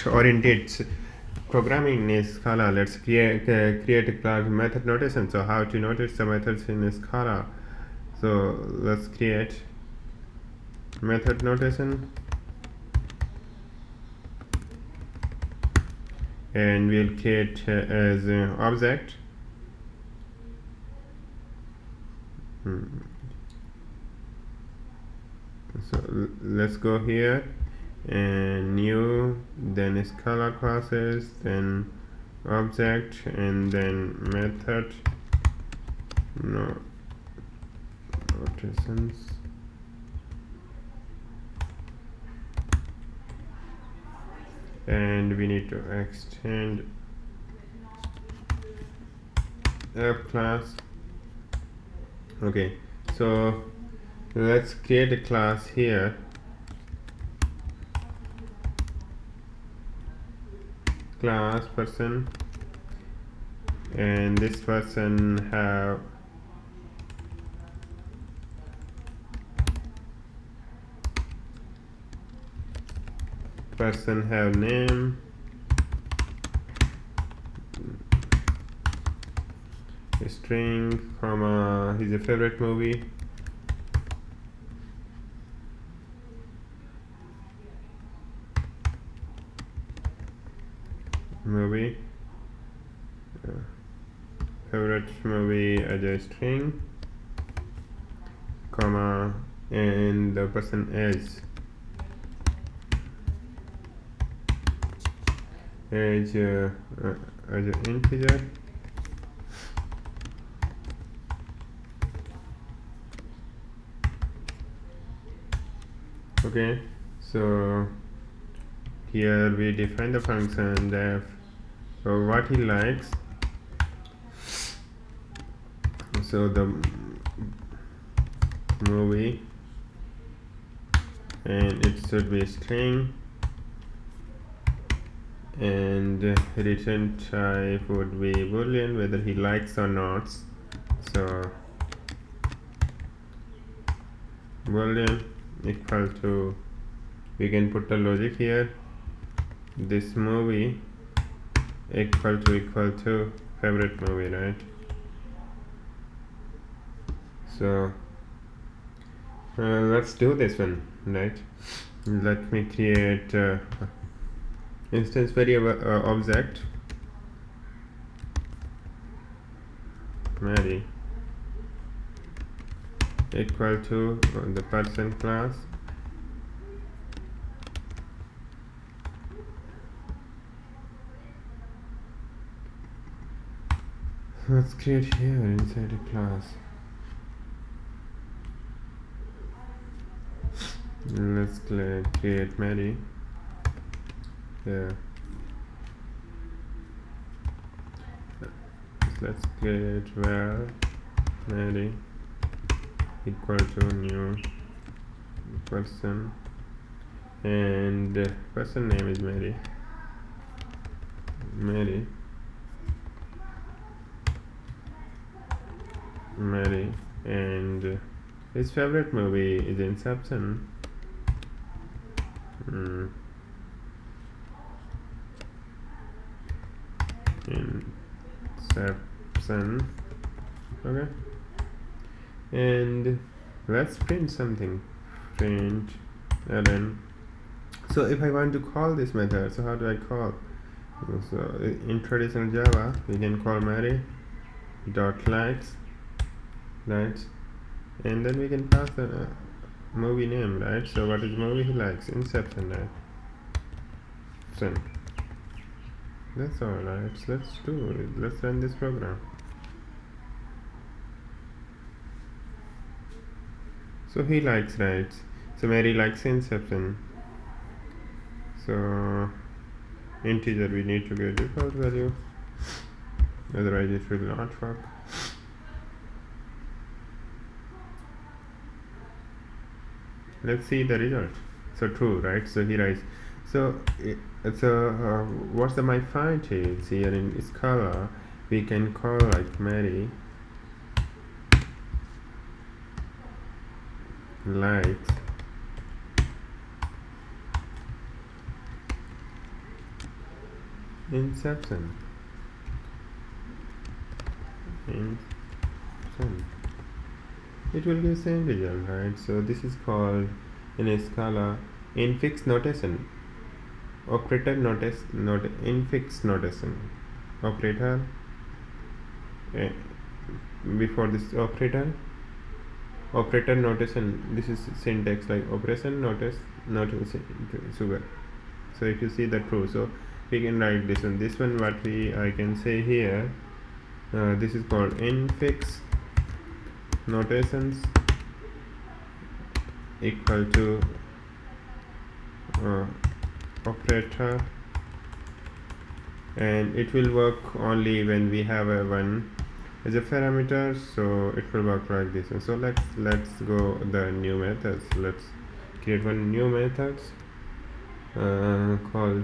oriented programming in Scala. Let's create a class method notation. So how to notice the methods in Scala? So let's create method notation, and we'll create as object. So let's go here and new, then Scala classes, then object, and then method notations. And we need to extend app class. Okay, so let's create a class here. Class person, and this person have name, string, comma, his favorite movie, favorite movie as a string, comma, and the person age as an integer. Okay, so here we define the function def what he likes. So the movie, and it should be string, and return type would be boolean, whether he likes or not. So boolean equal to, we can put the logic here, this movie equal to favorite movie, right? So let's do this one, right? Let me create instance variable object Mary equal to the person class, let's create here inside a class. Let's create Mary here. Let's create where Mary equal to new person, and person name is Mary, and his favorite movie is Inception. Inception. Okay, and let's print something. Print ln. So if I want to call this method, so how do I call? So in traditional Java, we can call Mary dot likes, right? And then we can pass the movie name, right? So what is movie he likes? Inception, right? That's all, right? Let's do it. Let's run this program. So he likes, right? So Mary likes Inception. So integer, we need to get default value, otherwise it will not work. Let's see the result. So true, right? So he writes. So what's the my font is here in Scala? We can call like Mary likes inception. It will give same result, right? So this is called in a Scala infix notation. Operator notice not infix notation. Operator uh, before this operator notation. This is syntax like operation notice not sugar. So if you see the true, so we can write this one. This one what I can say here. This is called infix notations equal to operator, and it will work only when we have a one as a parameter, so it will work like this. And so let's go the new methods. Let's create one new methods called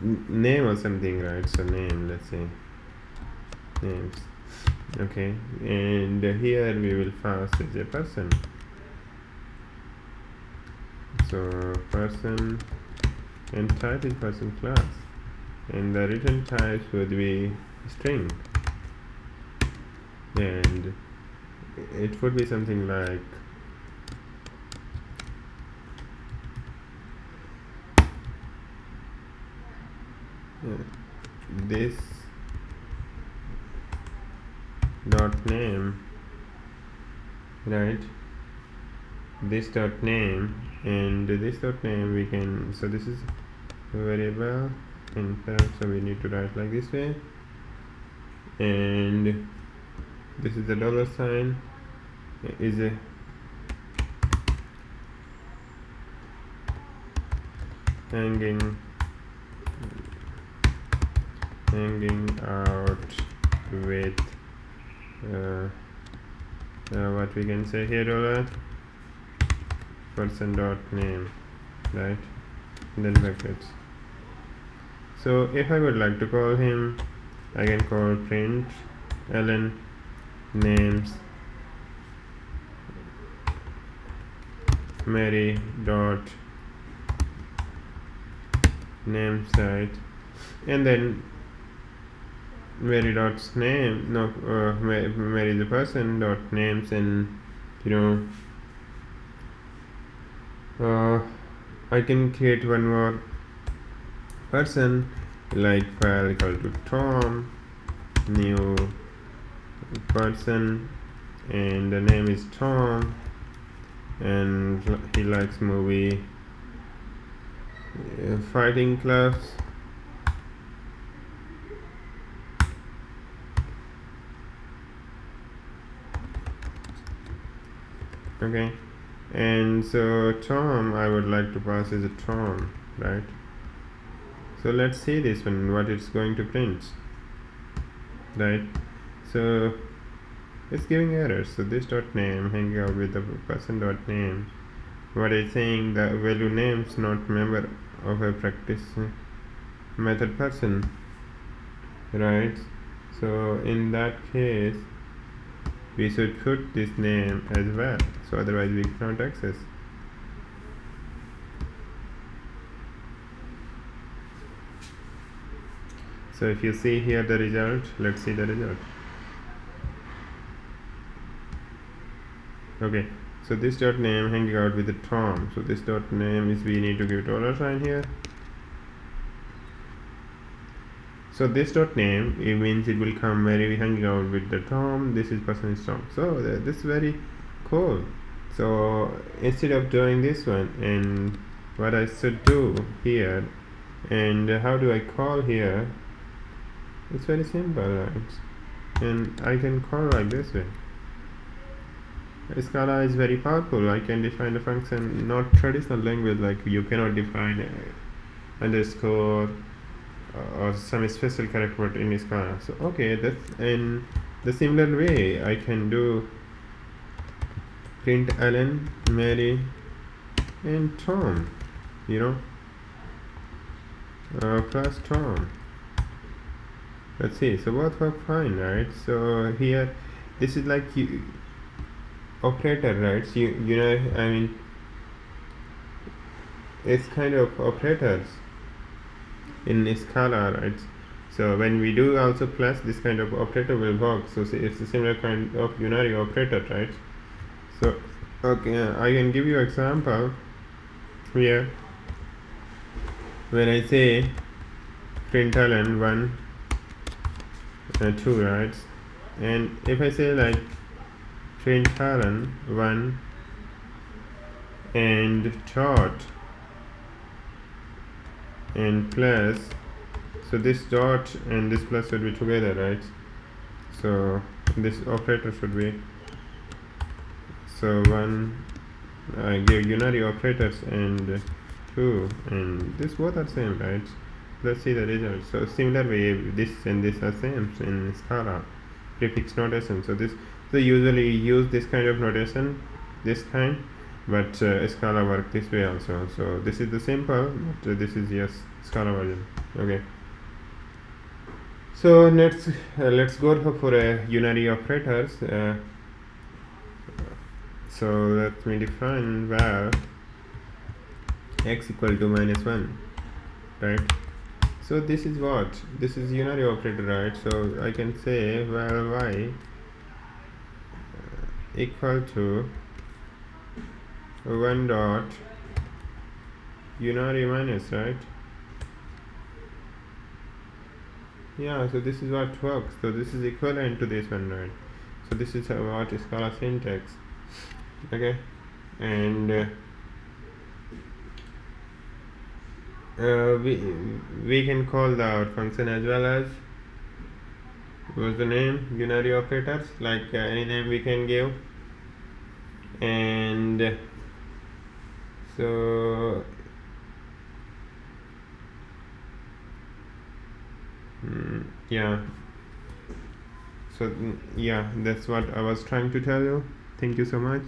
name or something, right? So name, let's say names. Okay, and here we will pass as a person. So person, and type is person class, and the return types would be string, and it would be something like this dot name, right? This dot name, and this dot name we can, so this is a variable in fact, so we need to write like this way, and this is the dollar sign is a hanging out with what we can say here, dollar person dot name, right, and then brackets. So if I would like to call him, I can call print ln names Mary dot name site, and then Mary dot's name, no, Mary the person dot names, and I can create one more person like file equal to Tom, new person, and the name is Tom, and he likes movie fighting clubs. Okay, and so Tom I would like to pass as a Tom, right? So let's see this one, what it's going to print, right? So it's giving errors. So this dot name hanging out with the person dot name, what is saying the value names not member of a practice method person, right? So in that case we should put this name as well, so otherwise we cannot access. So if you see here the result, let's see the result. Okay, so this dot name hanging out with the Tom, so this dot name is, we need to give dollar sign here. So this dot name, it means it will come Mary hanging out with the Tom, this is person is Tom. So this is very cool. So instead of doing this one, and what I should do here, and how do I call here, it's very simple, right? And I can call like this way. Scala is very powerful. I can define a function, not traditional language like you cannot define underscore or some special character in Scala. So okay, that's in the similar way I can do print ln Mary and Tom, plus Tom. Let's see, so both work fine, right? So here this is like operator, right? So I mean it's kind of operators in Scala, right? So when we do also plus, this kind of operator will work. So it's a similar kind of unary operator, right? So okay, I can give you example here. When I say println 1 2, right? And if I say like println 1 and dot and plus, so this dot and this plus should be together, right? So this operator should be, so 1, I give unary operators, and 2, and this both are same, right? Let's see the result. So similar way, this and this are same in Scala prefix notation. So usually use this kind of notation, this kind, but Scala work this way also. So this is the simple, but this is yes Scala version. Okay. So let's go for a unary operators. So let me define var x equal to -1, right? So this is what? This is unary operator, right? So I can say var y equal to 1 dot unary minus, right? Yeah, so this is what works. So this is equivalent to this one, right? So this is what is called a syntax. Okay, and we can call the function as well as, what's the name, unary operators, like any name we can give. And so yeah, so yeah, that's what I was trying to tell you. Thank you so much.